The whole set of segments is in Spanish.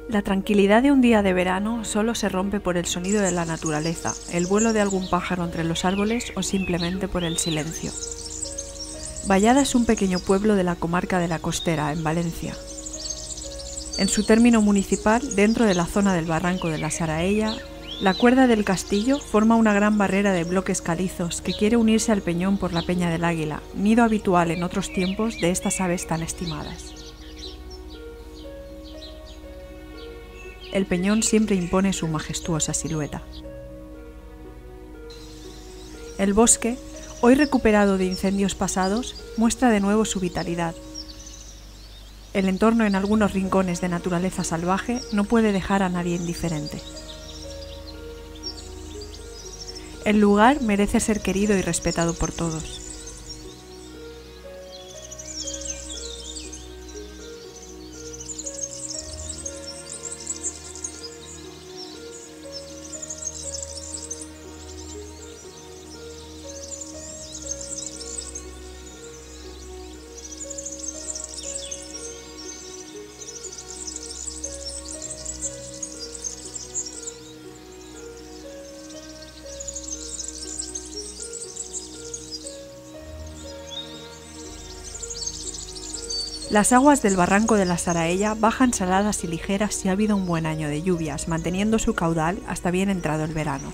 La tranquilidad de un día de verano solo se rompe por el sonido de la naturaleza, el vuelo de algún pájaro entre los árboles o simplemente por el silencio. Vallada es un pequeño pueblo de la comarca de La Costera, en Valencia. En su término municipal, dentro de la zona del barranco de la Saraella, la cuerda del castillo forma una gran barrera de bloques calizos que quiere unirse al peñón por la Peña del Águila, nido habitual en otros tiempos de estas aves tan estimadas. El peñón siempre impone su majestuosa silueta. El bosque, hoy recuperado de incendios pasados, muestra de nuevo su vitalidad. El entorno en algunos rincones de naturaleza salvaje no puede dejar a nadie indiferente. El lugar merece ser querido y respetado por todos. Las aguas del barranco de la Saraella bajan saladas y ligeras si ha habido un buen año de lluvias, manteniendo su caudal hasta bien entrado el verano.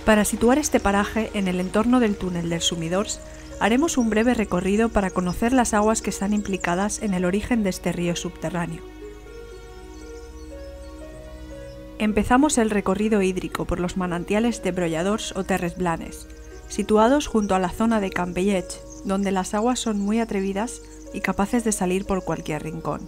Para situar este paraje en el entorno del túnel del Sumidors, haremos un breve recorrido para conocer las aguas que están implicadas en el origen de este río subterráneo. Empezamos el recorrido hídrico por los manantiales de Brolladors o Terres Blanes, situados junto a la zona de Campellech, donde las aguas son muy atrevidas y capaces de salir por cualquier rincón.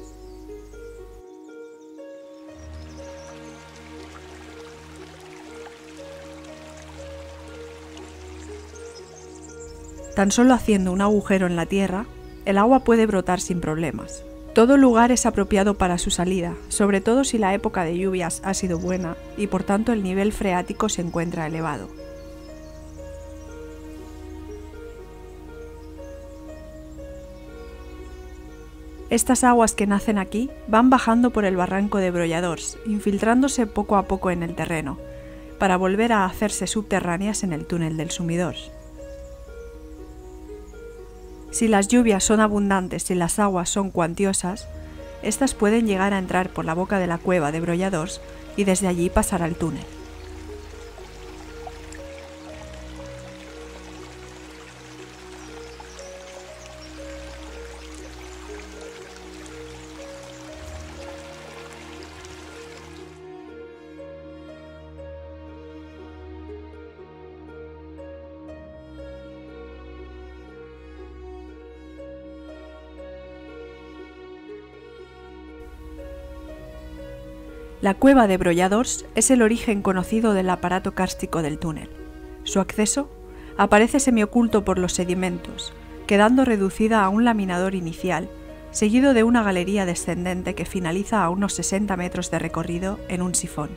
Tan solo haciendo un agujero en la tierra, el agua puede brotar sin problemas. Todo lugar es apropiado para su salida, sobre todo si la época de lluvias ha sido buena y por tanto el nivel freático se encuentra elevado. Estas aguas que nacen aquí van bajando por el barranco de Brolladors, infiltrándose poco a poco en el terreno, para volver a hacerse subterráneas en el túnel del Sumidors. Si las lluvias son abundantes y las aguas son cuantiosas, estas pueden llegar a entrar por la boca de la cueva de Brolladors y desde allí pasar al túnel. La cueva de Brolladors es el origen conocido del aparato kárstico del túnel. Su acceso aparece semioculto por los sedimentos, quedando reducida a un laminador inicial, seguido de una galería descendente que finaliza a unos 60 metros de recorrido en un sifón.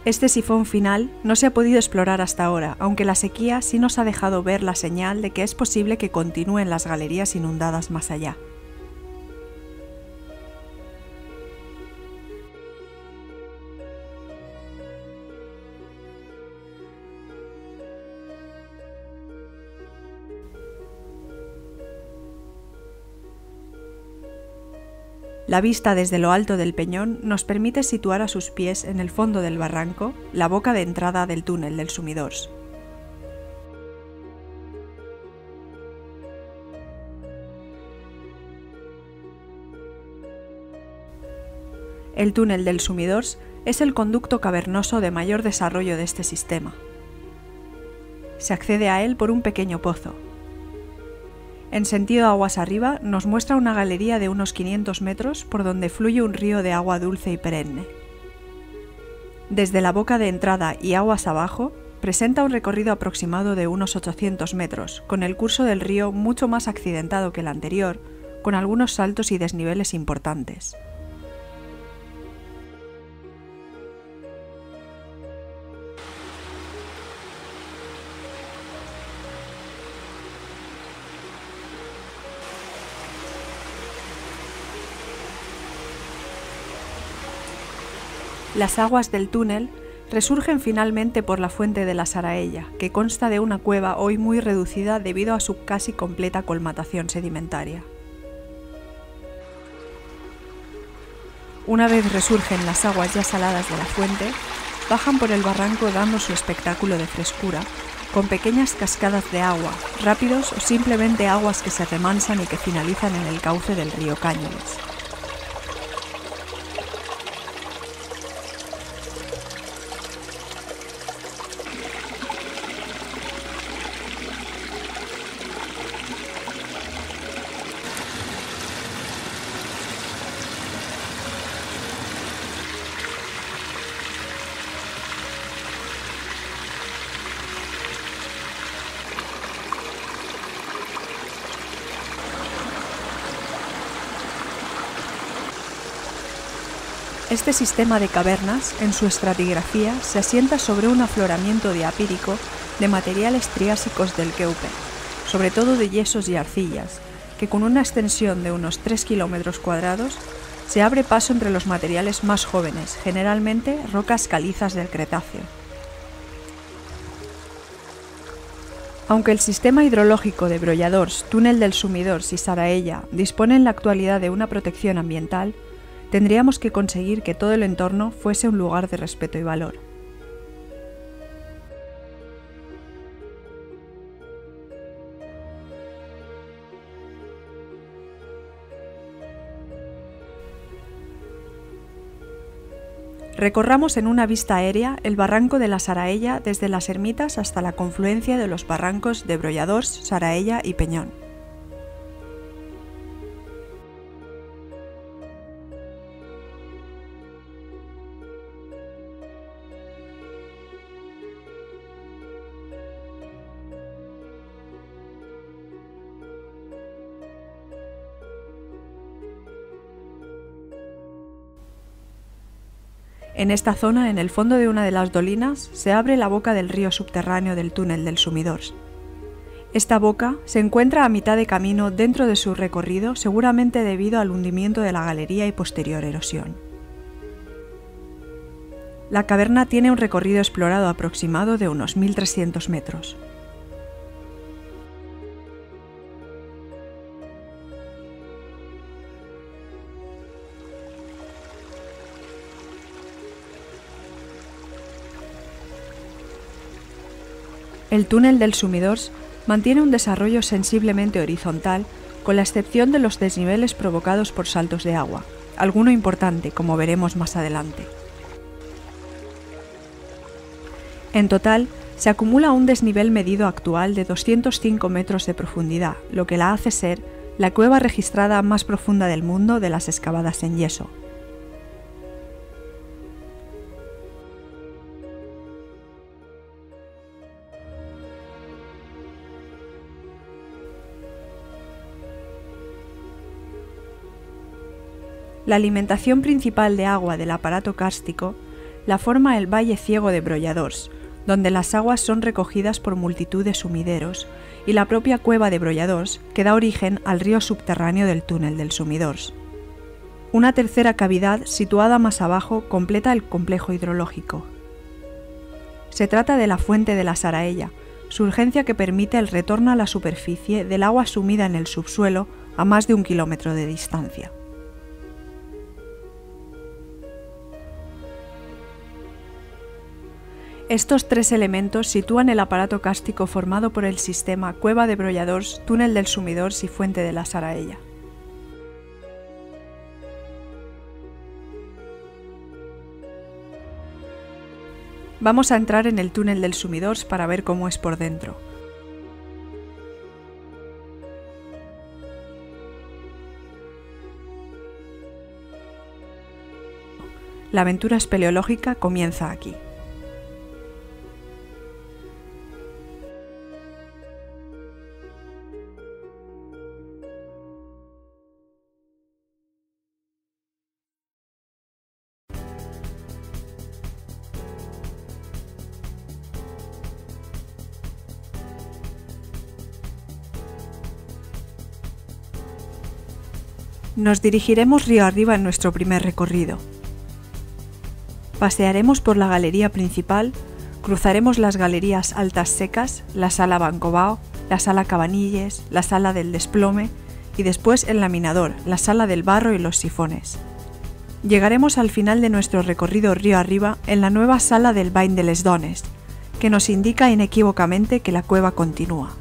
Este sifón final no se ha podido explorar hasta ahora, aunque la sequía sí nos ha dejado ver la señal de que es posible que continúen las galerías inundadas más allá. La vista desde lo alto del peñón nos permite situar a sus pies en el fondo del barranco la boca de entrada del túnel del Sumidors. El túnel del Sumidors es el conducto cavernoso de mayor desarrollo de este sistema. Se accede a él por un pequeño pozo. En sentido aguas arriba nos muestra una galería de unos 500 metros por donde fluye un río de agua dulce y perenne. Desde la boca de entrada y aguas abajo, presenta un recorrido aproximado de unos 800 metros, con el curso del río mucho más accidentado que el anterior, con algunos saltos y desniveles importantes. Las aguas del túnel resurgen finalmente por la fuente de la Saraella, que consta de una cueva hoy muy reducida debido a su casi completa colmatación sedimentaria. Una vez resurgen las aguas ya saladas de la fuente, bajan por el barranco dando su espectáculo de frescura, con pequeñas cascadas de agua, rápidos o simplemente aguas que se remansan y que finalizan en el cauce del río Cañones. Este sistema de cavernas, en su estratigrafía, se asienta sobre un afloramiento diapírico de materiales triásicos del Keuper, sobre todo de yesos y arcillas, que con una extensión de unos 3 kilómetros cuadrados se abre paso entre los materiales más jóvenes, generalmente rocas calizas del Cretáceo. Aunque el sistema hidrológico de Brolladors, Túnel del Sumidors y Saraella dispone en la actualidad de una protección ambiental, tendríamos que conseguir que todo el entorno fuese un lugar de respeto y valor. Recorramos en una vista aérea el barranco de la Saraella desde las ermitas hasta la confluencia de los barrancos de Brolladors, Saraella y Peñón. En esta zona, en el fondo de una de las dolinas, se abre la boca del río subterráneo del Túnel del Sumidors. Esta boca se encuentra a mitad de camino dentro de su recorrido, seguramente debido al hundimiento de la galería y posterior erosión. La caverna tiene un recorrido explorado aproximado de unos 1.300 metros. El túnel del Sumidors mantiene un desarrollo sensiblemente horizontal, con la excepción de los desniveles provocados por saltos de agua, alguno importante, como veremos más adelante. En total, se acumula un desnivel medido actual de 205 metros de profundidad, lo que la hace ser la cueva registrada más profunda del mundo de las excavadas en yeso. La alimentación principal de agua del aparato kárstico la forma el Valle Ciego de Brolladors, donde las aguas son recogidas por multitud de sumideros, y la propia cueva de Brolladors, que da origen al río subterráneo del Túnel del Sumidors. Una tercera cavidad, situada más abajo, completa el complejo hidrológico. Se trata de la fuente de la Saraella, surgencia que permite el retorno a la superficie del agua sumida en el subsuelo a más de 1 kilómetro de distancia. Estos tres elementos sitúan el aparato kárstico formado por el sistema Cueva de Brolladors, Túnel del Sumidors y Fuente de la Saraella. Vamos a entrar en el Túnel del Sumidors para ver cómo es por dentro. La aventura espeleológica comienza aquí. Nos dirigiremos río arriba en nuestro primer recorrido. Pasearemos por la galería principal, cruzaremos las galerías Altas Secas, la Sala Bancobao, la Sala Cabanilles, la Sala del Desplome y después el Laminador, la Sala del Barro y los Sifones. Llegaremos al final de nuestro recorrido río arriba en la nueva Sala del Bany de les Dones, que nos indica inequívocamente que la cueva continúa.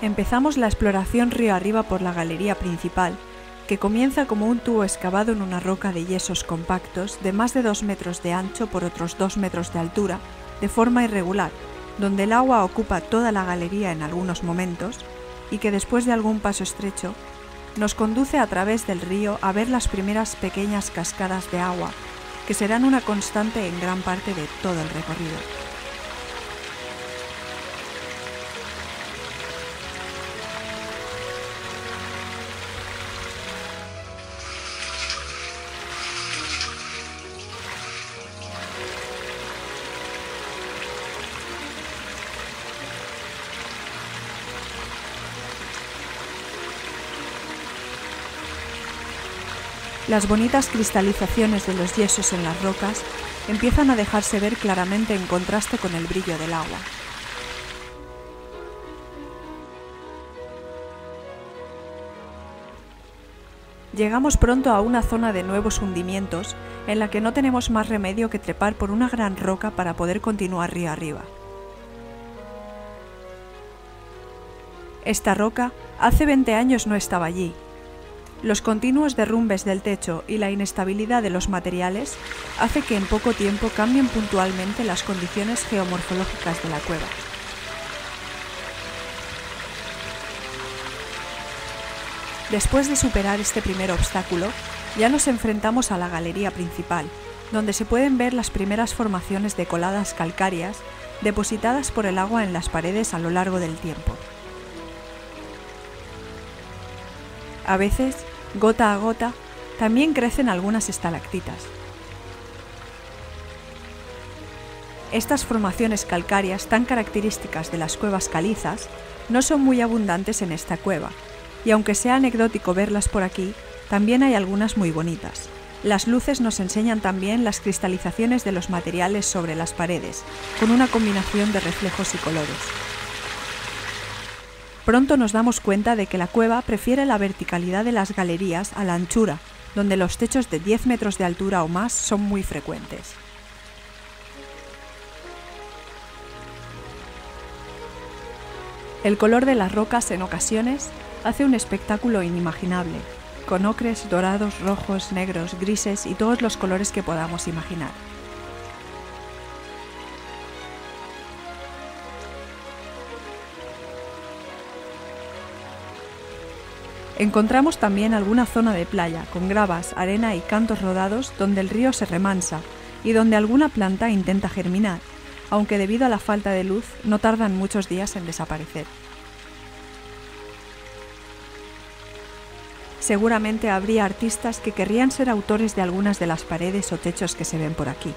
Empezamos la exploración río arriba por la galería principal, que comienza como un tubo excavado en una roca de yesos compactos de más de 2 metros de ancho por otros 2 metros de altura, de forma irregular, donde el agua ocupa toda la galería en algunos momentos y que después de algún paso estrecho nos conduce a través del río a ver las primeras pequeñas cascadas de agua, que serán una constante en gran parte de todo el recorrido. Las bonitas cristalizaciones de los yesos en las rocas empiezan a dejarse ver claramente en contraste con el brillo del agua. Llegamos pronto a una zona de nuevos hundimientos en la que no tenemos más remedio que trepar por una gran roca para poder continuar río arriba. Esta roca hace 20 años no estaba allí. Los continuos derrumbes del techo y la inestabilidad de los materiales hace que en poco tiempo cambien puntualmente las condiciones geomorfológicas de la cueva. Después de superar este primer obstáculo, ya nos enfrentamos a la galería principal, donde se pueden ver las primeras formaciones de coladas calcáreas depositadas por el agua en las paredes a lo largo del tiempo. A veces, gota a gota, también crecen algunas estalactitas. Estas formaciones calcáreas tan características de las cuevas calizas no son muy abundantes en esta cueva, y aunque sea anecdótico verlas por aquí, también hay algunas muy bonitas. Las luces nos enseñan también las cristalizaciones de los materiales sobre las paredes, con una combinación de reflejos y colores. Pronto nos damos cuenta de que la cueva prefiere la verticalidad de las galerías a la anchura, donde los techos de 10 metros de altura o más son muy frecuentes. El color de las rocas en ocasiones hace un espectáculo inimaginable, con ocres, dorados, rojos, negros, grises y todos los colores que podamos imaginar. Encontramos también alguna zona de playa, con gravas, arena y cantos rodados donde el río se remansa y donde alguna planta intenta germinar, aunque debido a la falta de luz no tardan muchos días en desaparecer. Seguramente habría artistas que querrían ser autores de algunas de las paredes o techos que se ven por aquí.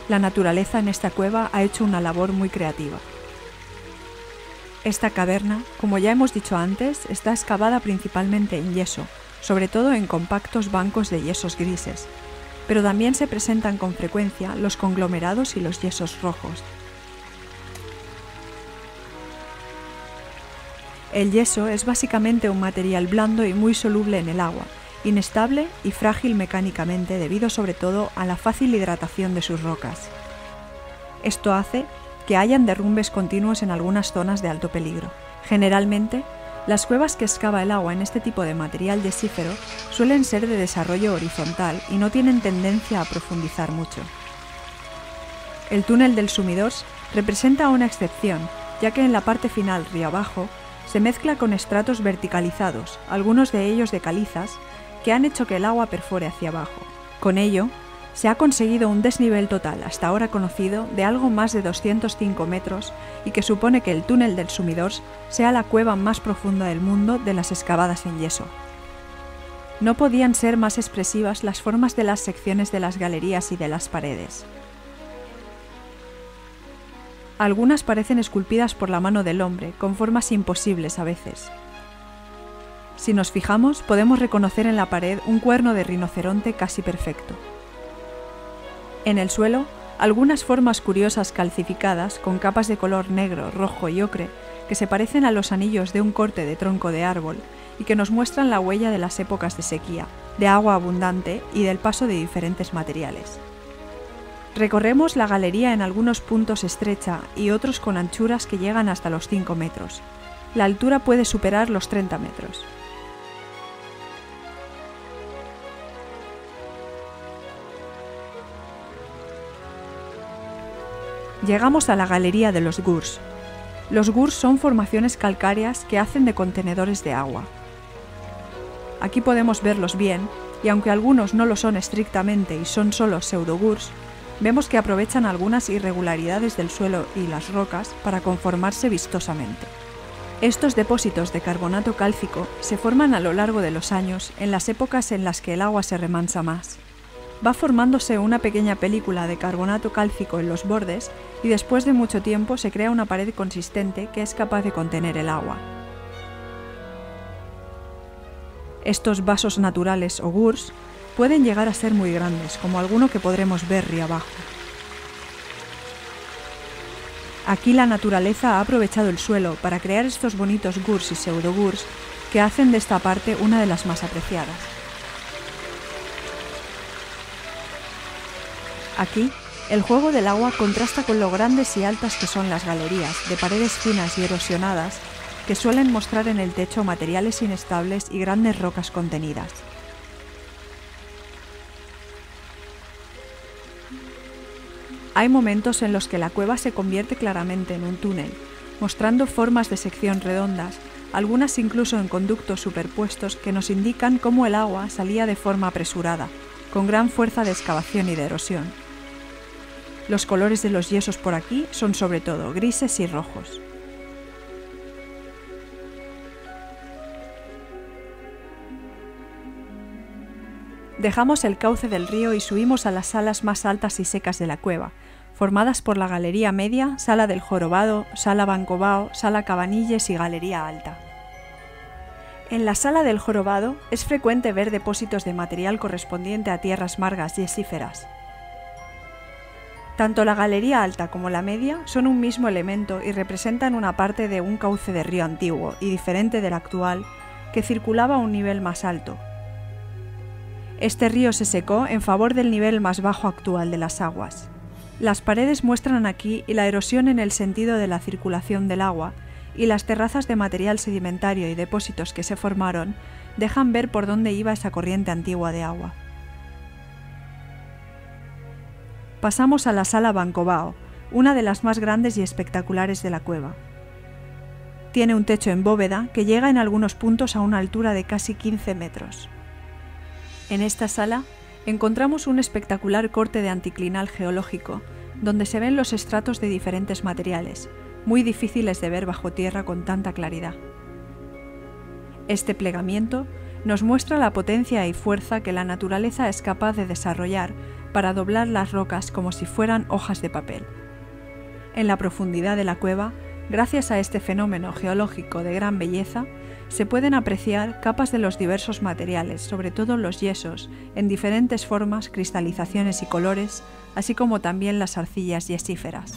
La naturaleza en esta cueva ha hecho una labor muy creativa. Esta caverna, como ya hemos dicho antes, está excavada principalmente en yeso, sobre todo en compactos bancos de yesos grises, pero también se presentan con frecuencia los conglomerados y los yesos rojos. El yeso es básicamente un material blando y muy soluble en el agua, inestable y frágil mecánicamente debido sobre todo a la fácil hidratación de sus rocas. Esto hace que hayan derrumbes continuos en algunas zonas de alto peligro. Generalmente, las cuevas que excava el agua en este tipo de material yesífero suelen ser de desarrollo horizontal y no tienen tendencia a profundizar mucho. El túnel del sumidor representa una excepción, ya que en la parte final río abajo se mezcla con estratos verticalizados, algunos de ellos de calizas, que han hecho que el agua perfore hacia abajo. Con ello, se ha conseguido un desnivel total hasta ahora conocido de algo más de 205 metros y que supone que el túnel del sumidor sea la cueva más profunda del mundo de las excavadas en yeso. No podían ser más expresivas las formas de las secciones de las galerías y de las paredes. Algunas parecen esculpidas por la mano del hombre, con formas imposibles a veces. Si nos fijamos, podemos reconocer en la pared un cuerno de rinoceronte casi perfecto. En el suelo, algunas formas curiosas calcificadas con capas de color negro, rojo y ocre que se parecen a los anillos de un corte de tronco de árbol y que nos muestran la huella de las épocas de sequía, de agua abundante y del paso de diferentes materiales. Recorremos la galería en algunos puntos estrecha y otros con anchuras que llegan hasta los 5 metros. La altura puede superar los 30 metros. Llegamos a la galería de los gurs. Los gurs son formaciones calcáreas que hacen de contenedores de agua. Aquí podemos verlos bien, y aunque algunos no lo son estrictamente y son solo pseudogurs, vemos que aprovechan algunas irregularidades del suelo y las rocas para conformarse vistosamente. Estos depósitos de carbonato cálcico se forman a lo largo de los años en las épocas en las que el agua se remansa más. Va formándose una pequeña película de carbonato cálcico en los bordes y después de mucho tiempo se crea una pared consistente que es capaz de contener el agua. Estos vasos naturales o gurs pueden llegar a ser muy grandes, como alguno que podremos ver río abajo. Aquí la naturaleza ha aprovechado el suelo para crear estos bonitos gurs y pseudogurs que hacen de esta parte una de las más apreciadas. Aquí, el juego del agua contrasta con lo grandes y altas que son las galerías, de paredes finas y erosionadas, que suelen mostrar en el techo materiales inestables y grandes rocas contenidas. Hay momentos en los que la cueva se convierte claramente en un túnel, mostrando formas de sección redondas, algunas incluso en conductos superpuestos que nos indican cómo el agua salía de forma apresurada, con gran fuerza de excavación y de erosión. Los colores de los yesos por aquí son sobre todo grises y rojos. Dejamos el cauce del río y subimos a las salas más altas y secas de la cueva, formadas por la Galería Media, Sala del Jorobado, Sala Bancobao, Sala Cabanilles y Galería Alta. En la Sala del Jorobado es frecuente ver depósitos de material correspondiente a tierras margas yesíferas. Tanto la Galería Alta como la Media son un mismo elemento y representan una parte de un cauce de río antiguo y diferente del actual, que circulaba a un nivel más alto. Este río se secó en favor del nivel más bajo actual de las aguas. Las paredes muestran aquí la erosión en el sentido de la circulación del agua, y las terrazas de material sedimentario y depósitos que se formaron dejan ver por dónde iba esa corriente antigua de agua. Pasamos a la Sala Bancobao, una de las más grandes y espectaculares de la cueva. Tiene un techo en bóveda que llega en algunos puntos a una altura de casi 15 metros. En esta sala encontramos un espectacular corte de anticlinal geológico, donde se ven los estratos de diferentes materiales, muy difíciles de ver bajo tierra con tanta claridad. Este plegamiento nos muestra la potencia y fuerza que la naturaleza es capaz de desarrollar para doblar las rocas como si fueran hojas de papel. En la profundidad de la cueva, gracias a este fenómeno geológico de gran belleza, se pueden apreciar capas de los diversos materiales, sobre todo los yesos, en diferentes formas, cristalizaciones y colores, así como también las arcillas yesíferas.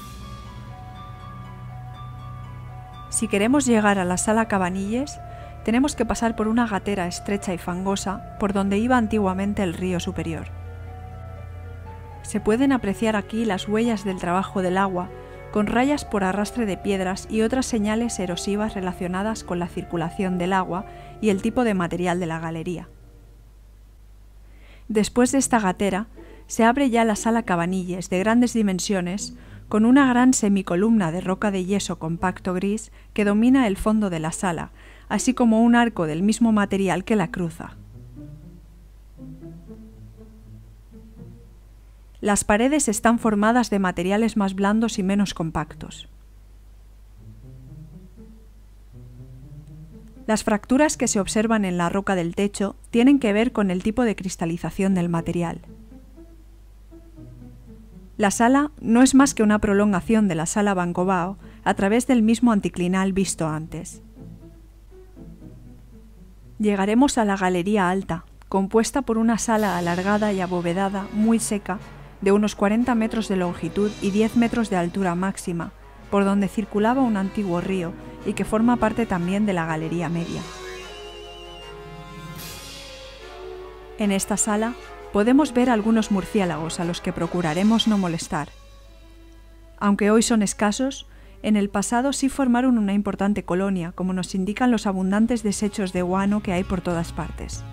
Si queremos llegar a la Sala Cabanilles, tenemos que pasar por una gatera estrecha y fangosa por donde iba antiguamente el río superior. Se pueden apreciar aquí las huellas del trabajo del agua, con rayas por arrastre de piedras y otras señales erosivas relacionadas con la circulación del agua y el tipo de material de la galería. Después de esta gatera, se abre ya la Sala Cabanilles, de grandes dimensiones, con una gran semicolumna de roca de yeso compacto gris que domina el fondo de la sala, así como un arco del mismo material que la cruza. Las paredes están formadas de materiales más blandos y menos compactos. Las fracturas que se observan en la roca del techo tienen que ver con el tipo de cristalización del material. La sala no es más que una prolongación de la sala Bancobao a través del mismo anticlinal visto antes. Llegaremos a la galería alta, compuesta por una sala alargada y abovedada muy seca, de unos 40 metros de longitud y 10 metros de altura máxima, por donde circulaba un antiguo río y que forma parte también de la galería media. En esta sala podemos ver algunos murciélagos a los que procuraremos no molestar. Aunque hoy son escasos, en el pasado sí formaron una importante colonia, como nos indican los abundantes desechos de guano que hay por todas partes.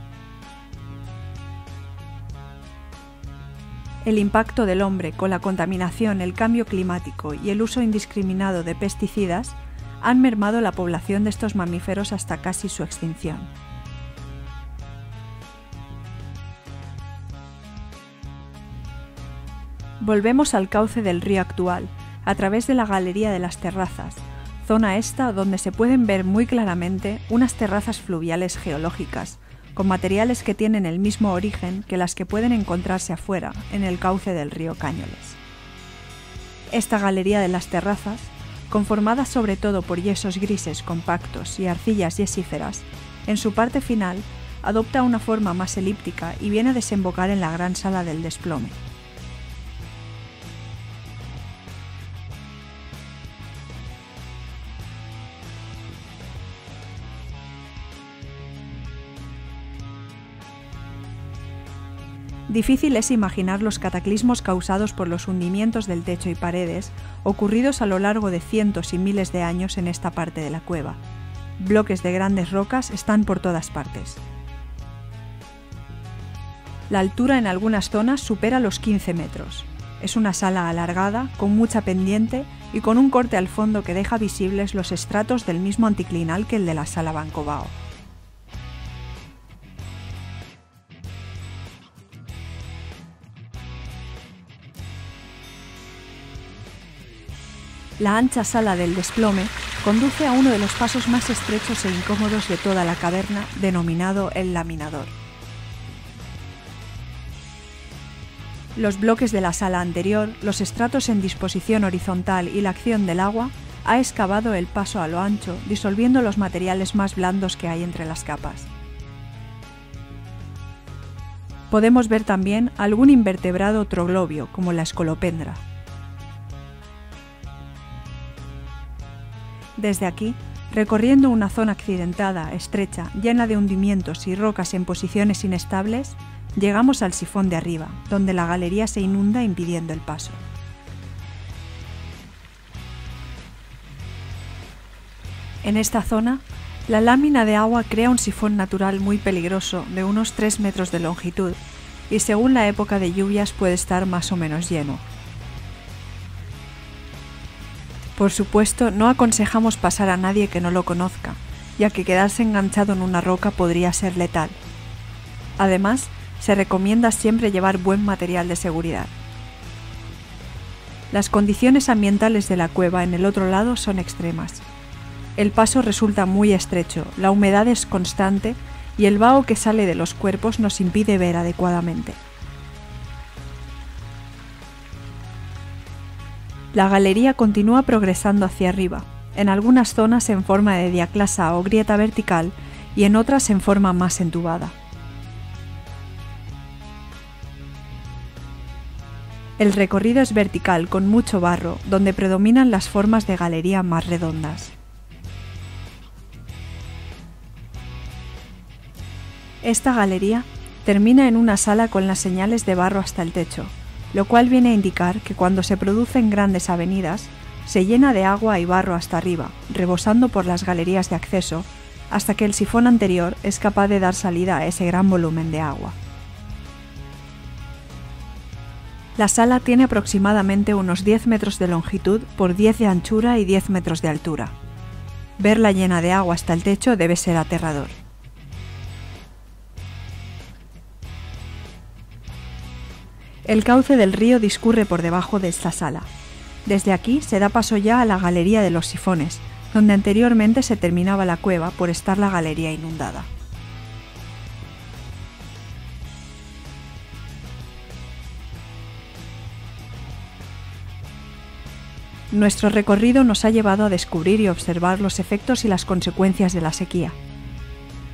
El impacto del hombre con la contaminación, el cambio climático y el uso indiscriminado de pesticidas han mermado la población de estos mamíferos hasta casi su extinción. Volvemos al cauce del río actual, a través de la Galería de las Terrazas, zona esta donde se pueden ver muy claramente unas terrazas fluviales geológicas, con materiales que tienen el mismo origen que las que pueden encontrarse afuera, en el cauce del río Cañoles. Esta Galería de las Terrazas, conformada sobre todo por yesos grises compactos y arcillas yesíferas, en su parte final adopta una forma más elíptica y viene a desembocar en la gran sala del desplome. Difícil es imaginar los cataclismos causados por los hundimientos del techo y paredes, ocurridos a lo largo de cientos y miles de años en esta parte de la cueva. Bloques de grandes rocas están por todas partes. La altura en algunas zonas supera los 15 metros. Es una sala alargada, con mucha pendiente y con un corte al fondo que deja visibles los estratos del mismo anticlinal que el de la sala Bancobao. La ancha sala del desplome conduce a uno de los pasos más estrechos e incómodos de toda la caverna, denominado el laminador. Los bloques de la sala anterior, los estratos en disposición horizontal y la acción del agua ha excavado el paso a lo ancho, disolviendo los materiales más blandos que hay entre las capas. Podemos ver también algún invertebrado troglobio, como la escolopendra. Desde aquí, recorriendo una zona accidentada, estrecha, llena de hundimientos y rocas en posiciones inestables, llegamos al sifón de arriba, donde la galería se inunda impidiendo el paso. En esta zona, la lámina de agua crea un sifón natural muy peligroso de unos 3 metros de longitud y según la época de lluvias puede estar más o menos lleno. Por supuesto, no aconsejamos pasar a nadie que no lo conozca, ya que quedarse enganchado en una roca podría ser letal. Además, se recomienda siempre llevar buen material de seguridad. Las condiciones ambientales de la cueva en el otro lado son extremas. El paso resulta muy estrecho, la humedad es constante y el vaho que sale de los cuerpos nos impide ver adecuadamente. La galería continúa progresando hacia arriba, en algunas zonas en forma de diaclasa o grieta vertical y en otras en forma más entubada. El recorrido es vertical con mucho barro, donde predominan las formas de galería más redondas. Esta galería termina en una sala con las señales de barro hasta el techo, lo cual viene a indicar que cuando se producen grandes avenidas, se llena de agua y barro hasta arriba, rebosando por las galerías de acceso, hasta que el sifón anterior es capaz de dar salida a ese gran volumen de agua. La sala tiene aproximadamente unos 10 metros de longitud por 10 de anchura y 10 metros de altura. Verla llena de agua hasta el techo debe ser aterrador. El cauce del río discurre por debajo de esta sala. Desde aquí se da paso ya a la galería de los sifones, donde anteriormente se terminaba la cueva por estar la galería inundada. Nuestro recorrido nos ha llevado a descubrir y observar los efectos y las consecuencias de la sequía.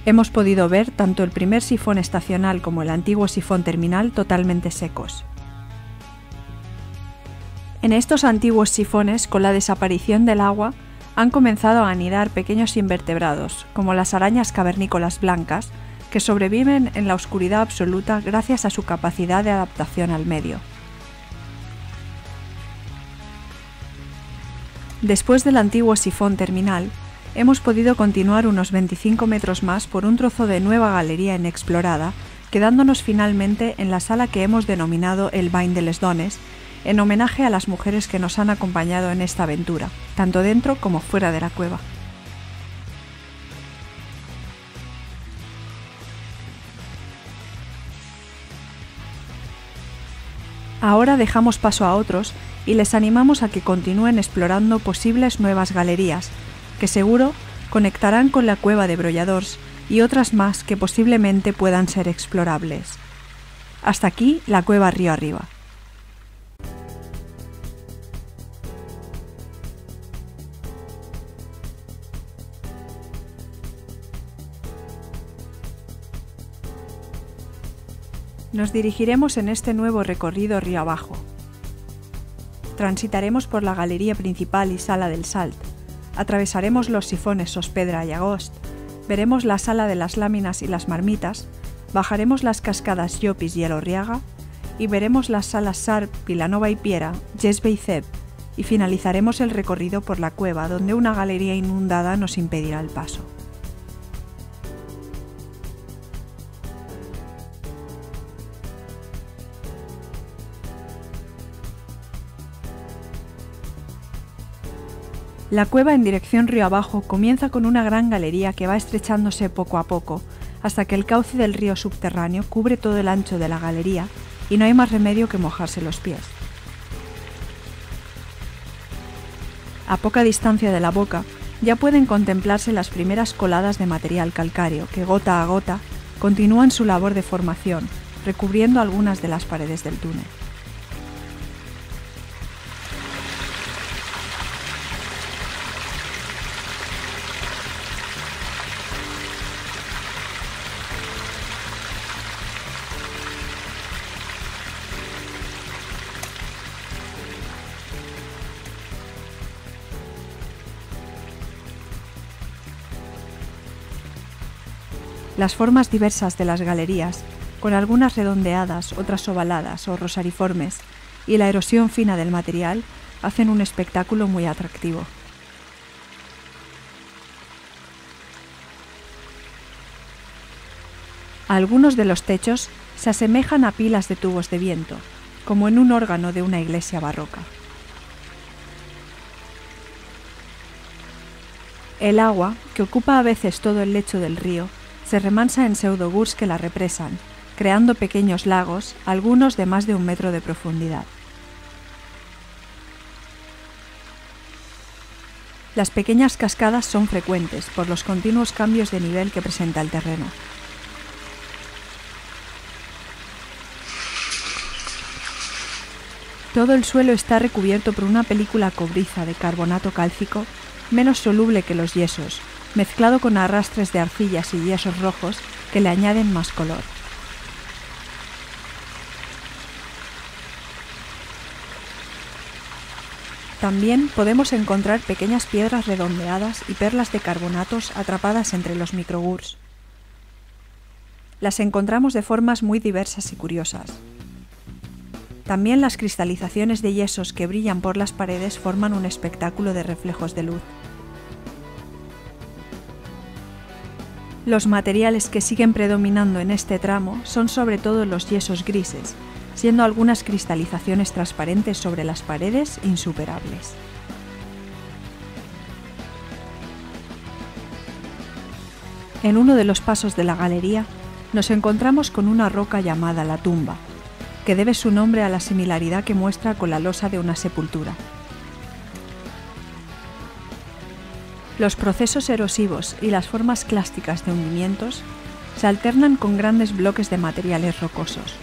Hemos podido ver tanto el primer sifón estacional como el antiguo sifón terminal totalmente secos. En estos antiguos sifones, con la desaparición del agua, han comenzado a anidar pequeños invertebrados, como las arañas cavernícolas blancas, que sobreviven en la oscuridad absoluta gracias a su capacidad de adaptación al medio. Después del antiguo sifón terminal, hemos podido continuar unos 25 metros más por un trozo de nueva galería inexplorada, quedándonos finalmente en la sala que hemos denominado el Bany de les Dones, en homenaje a las mujeres que nos han acompañado en esta aventura, tanto dentro como fuera de la cueva. Ahora dejamos paso a otros y les animamos a que continúen explorando posibles nuevas galerías, que seguro conectarán con la cueva de Brolladors y otras más que posiblemente puedan ser explorables. Hasta aquí la cueva río arriba. Nos dirigiremos en este nuevo recorrido río abajo. Transitaremos por la galería principal y sala del Salt, atravesaremos los sifones Sospedra y Agost, veremos la sala de las láminas y las marmitas, bajaremos las cascadas Llopis y Elorriaga y veremos las salas Sarp, Vilanova y Piera, Gesbe y Ceb, y finalizaremos el recorrido por la cueva donde una galería inundada nos impedirá el paso. La cueva en dirección río abajo comienza con una gran galería que va estrechándose poco a poco, hasta que el cauce del río subterráneo cubre todo el ancho de la galería y no hay más remedio que mojarse los pies. A poca distancia de la boca ya pueden contemplarse las primeras coladas de material calcáreo que gota a gota continúan su labor de formación, recubriendo algunas de las paredes del túnel. Las formas diversas de las galerías, con algunas redondeadas, otras ovaladas o rosariformes, y la erosión fina del material, hacen un espectáculo muy atractivo. Algunos de los techos se asemejan a pilas de tubos de viento, como en un órgano de una iglesia barroca. El agua, que ocupa a veces todo el lecho del río, se remansa en pseudogurs que la represan, creando pequeños lagos, algunos de más de 1 metro de profundidad. Las pequeñas cascadas son frecuentes por los continuos cambios de nivel que presenta el terreno. Todo el suelo está recubierto por una película cobriza de carbonato cálcico menos soluble que los yesos, mezclado con arrastres de arcillas y yesos rojos que le añaden más color. También podemos encontrar pequeñas piedras redondeadas y perlas de carbonatos atrapadas entre los microgurs. Las encontramos de formas muy diversas y curiosas. También las cristalizaciones de yesos que brillan por las paredes forman un espectáculo de reflejos de luz. Los materiales que siguen predominando en este tramo son sobre todo los yesos grises, siendo algunas cristalizaciones transparentes sobre las paredes insuperables. En uno de los pasos de la galería nos encontramos con una roca llamada la tumba, que debe su nombre a la similaridad que muestra con la losa de una sepultura. Los procesos erosivos y las formas clásticas de hundimientos se alternan con grandes bloques de materiales rocosos.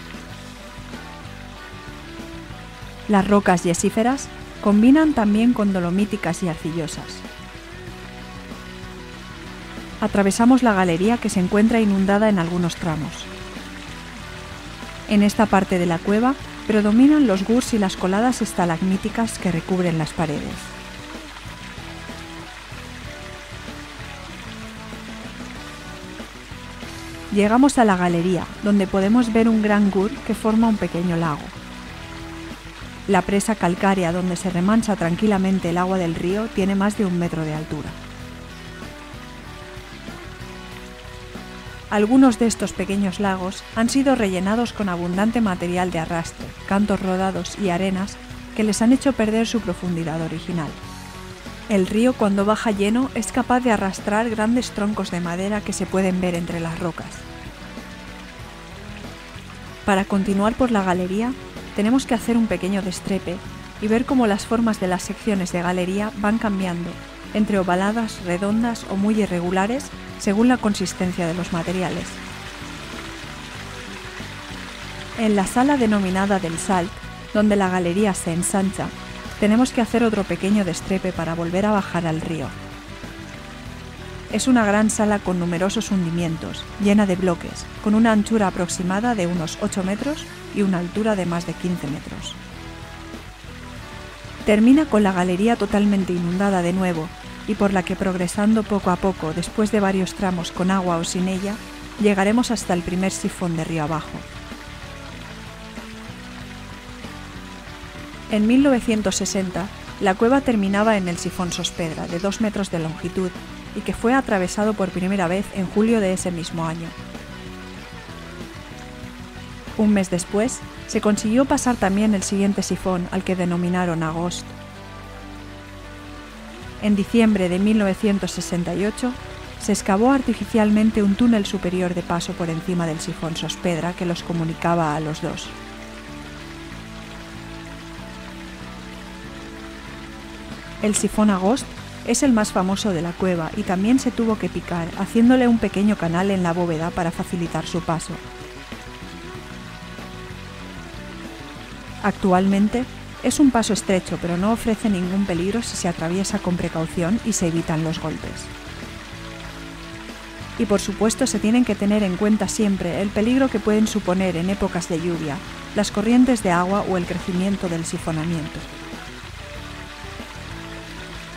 Las rocas yesíferas combinan también con dolomíticas y arcillosas. Atravesamos la galería, que se encuentra inundada en algunos tramos. En esta parte de la cueva predominan los gurs y las coladas estalagmíticas que recubren las paredes. Llegamos a la galería, donde podemos ver un gran gur que forma un pequeño lago. La presa calcárea donde se remansa tranquilamente el agua del río tiene más de 1 metro de altura. Algunos de estos pequeños lagos han sido rellenados con abundante material de arrastre, cantos rodados y arenas que les han hecho perder su profundidad original. El río, cuando baja lleno, es capaz de arrastrar grandes troncos de madera que se pueden ver entre las rocas. Para continuar por la galería, tenemos que hacer un pequeño destrepe y ver cómo las formas de las secciones de galería van cambiando, entre ovaladas, redondas o muy irregulares, según la consistencia de los materiales. En la sala denominada del Salt, donde la galería se ensancha, tenemos que hacer otro pequeño destrepe para volver a bajar al río. Es una gran sala con numerosos hundimientos, llena de bloques, con una anchura aproximada de unos 8 metros y una altura de más de 15 metros. Termina con la galería totalmente inundada de nuevo, y por la que, progresando poco a poco después de varios tramos con agua o sin ella, llegaremos hasta el primer sifón de río abajo. En 1960, la cueva terminaba en el sifón Sospedra, de 2 metros de longitud, y que fue atravesado por primera vez en julio de ese mismo año. Un mes después, se consiguió pasar también el siguiente sifón, al que denominaron Agost. En diciembre de 1968, se excavó artificialmente un túnel superior de paso por encima del sifón Sospedra que los comunicaba a los dos. El sifón Agost es el más famoso de la cueva y también se tuvo que picar, haciéndole un pequeño canal en la bóveda para facilitar su paso. Actualmente, es un paso estrecho, pero no ofrece ningún peligro si se atraviesa con precaución y se evitan los golpes. Y por supuesto se tienen que tener en cuenta siempre el peligro que pueden suponer en épocas de lluvia, las corrientes de agua o el crecimiento del sifonamiento.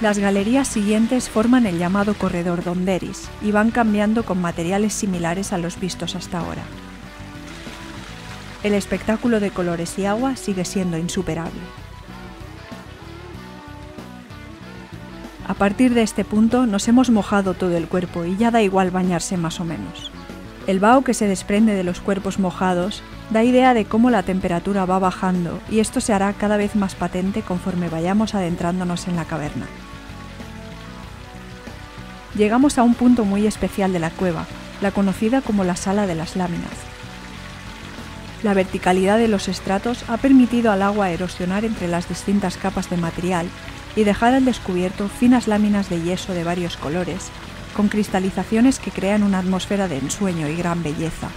Las galerías siguientes forman el llamado corredor Donderis y van cambiando con materiales similares a los vistos hasta ahora. El espectáculo de colores y agua sigue siendo insuperable. A partir de este punto nos hemos mojado todo el cuerpo y ya da igual bañarse más o menos. El vaho que se desprende de los cuerpos mojados da idea de cómo la temperatura va bajando y esto se hará cada vez más patente conforme vayamos adentrándonos en la caverna. Llegamos a un punto muy especial de la cueva, la conocida como la Sala de las Láminas. La verticalidad de los estratos ha permitido al agua erosionar entre las distintas capas de material y dejar al descubierto finas láminas de yeso de varios colores, con cristalizaciones que crean una atmósfera de ensueño y gran belleza.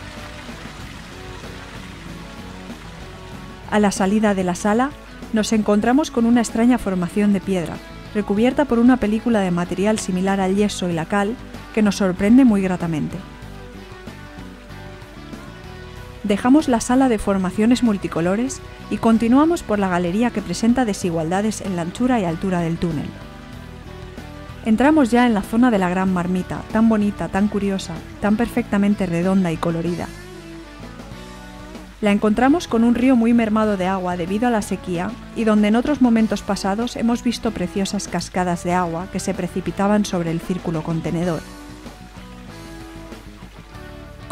A la salida de la sala, nos encontramos con una extraña formación de piedra, recubierta por una película de material similar al yeso y la cal, que nos sorprende muy gratamente. Dejamos la sala de formaciones multicolores y continuamos por la galería que presenta desigualdades en la anchura y altura del túnel. Entramos ya en la zona de la Gran Marmita, tan bonita, tan curiosa, tan perfectamente redonda y colorida. La encontramos con un río muy mermado de agua debido a la sequía y donde en otros momentos pasados hemos visto preciosas cascadas de agua que se precipitaban sobre el círculo contenedor.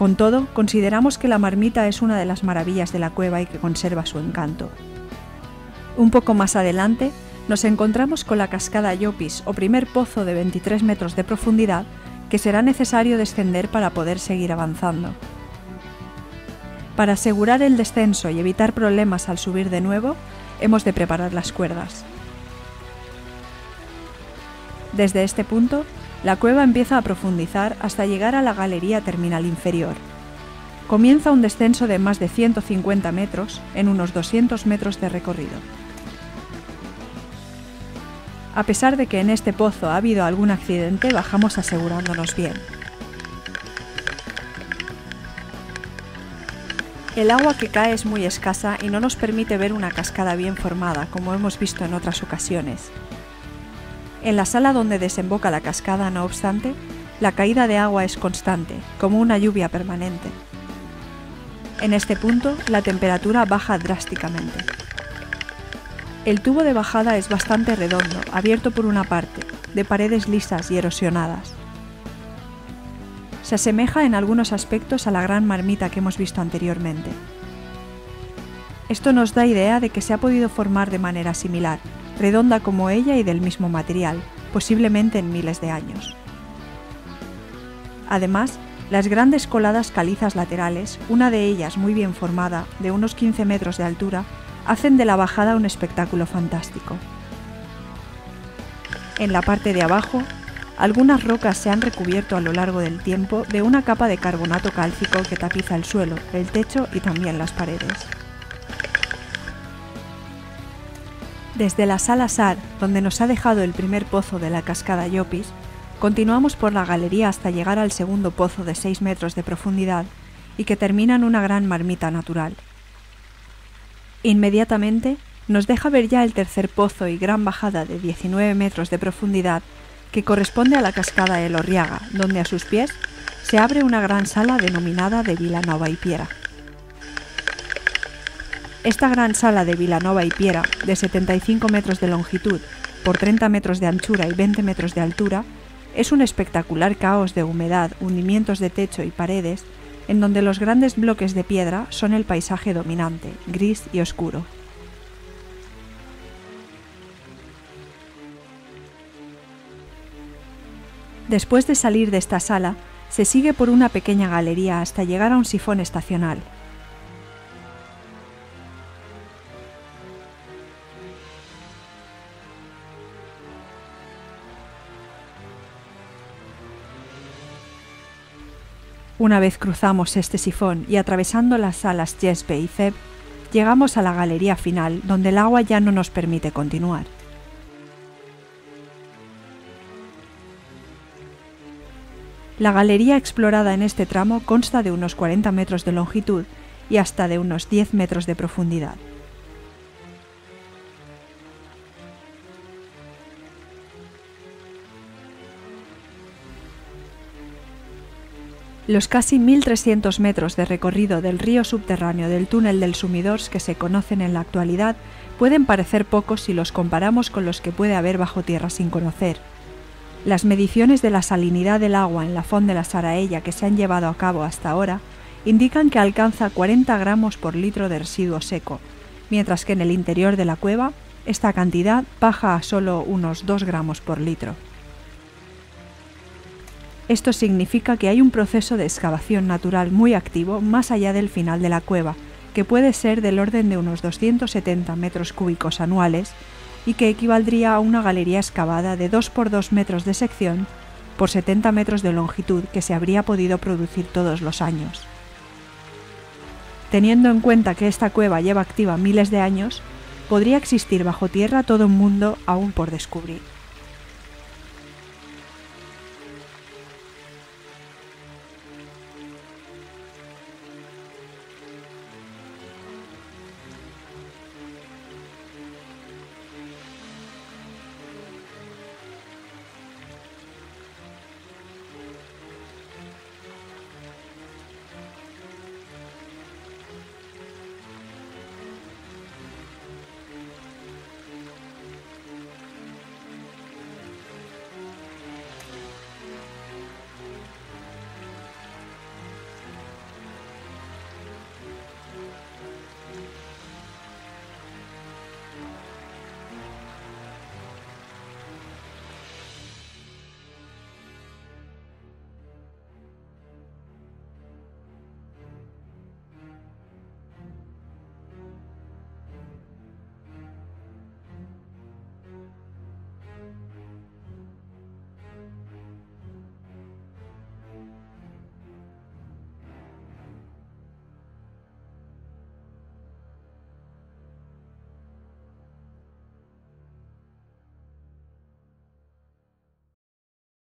Con todo, consideramos que la marmita es una de las maravillas de la cueva y que conserva su encanto. Un poco más adelante, nos encontramos con la cascada Llopis, o primer pozo de 23 metros de profundidad, que será necesario descender para poder seguir avanzando. Para asegurar el descenso y evitar problemas al subir de nuevo, hemos de preparar las cuerdas. Desde este punto, la cueva empieza a profundizar hasta llegar a la galería terminal inferior. Comienza un descenso de más de 150 metros en unos 200 metros de recorrido. A pesar de que en este pozo ha habido algún accidente, bajamos asegurándonos bien. El agua que cae es muy escasa y no nos permite ver una cascada bien formada, como hemos visto en otras ocasiones. En la sala donde desemboca la cascada, no obstante, la caída de agua es constante, como una lluvia permanente. En este punto, la temperatura baja drásticamente. El tubo de bajada es bastante redondo, abierto por una parte, de paredes lisas y erosionadas. Se asemeja en algunos aspectos a la gran marmita que hemos visto anteriormente. Esto nos da idea de que se ha podido formar de manera similar, redonda como ella y del mismo material, posiblemente en miles de años. Además, las grandes coladas calizas laterales, una de ellas muy bien formada, de unos 15 metros de altura, hacen de la bajada un espectáculo fantástico. En la parte de abajo, algunas rocas se han recubierto a lo largo del tiempo de una capa de carbonato cálcico que tapiza el suelo, el techo y también las paredes. Desde la sala SAR, donde nos ha dejado el primer pozo de la cascada Llopis, continuamos por la galería hasta llegar al segundo pozo de 6 metros de profundidad y que termina en una gran marmita natural. Inmediatamente nos deja ver ya el tercer pozo y gran bajada de 19 metros de profundidad que corresponde a la cascada Elorriaga, donde a sus pies se abre una gran sala denominada de Vilanova y Piera. Esta gran sala de Vilanova y Piera, de 75 metros de longitud por 30 metros de anchura y 20 metros de altura, es un espectacular caos de humedad, hundimientos de techo y paredes, en donde los grandes bloques de piedra son el paisaje dominante, gris y oscuro. Después de salir de esta sala, se sigue por una pequeña galería hasta llegar a un sifón estacional. Una vez cruzamos este sifón y atravesando las salas Jespe y Zeb, llegamos a la galería final, donde el agua ya no nos permite continuar. La galería explorada en este tramo consta de unos 40 metros de longitud y hasta de unos 10 metros de profundidad. Los casi 1.300 metros de recorrido del río subterráneo del túnel del Sumidors que se conocen en la actualidad pueden parecer pocos si los comparamos con los que puede haber bajo tierra sin conocer. Las mediciones de la salinidad del agua en la Font de la Saraella que se han llevado a cabo hasta ahora indican que alcanza 40 gramos por litro de residuo seco, mientras que en el interior de la cueva esta cantidad baja a solo unos 2 gramos por litro. Esto significa que hay un proceso de excavación natural muy activo más allá del final de la cueva, que puede ser del orden de unos 270 metros cúbicos anuales y que equivaldría a una galería excavada de 2 por 2 metros de sección por 70 metros de longitud que se habría podido producir todos los años. Teniendo en cuenta que esta cueva lleva activa miles de años, podría existir bajo tierra todo un mundo aún por descubrir.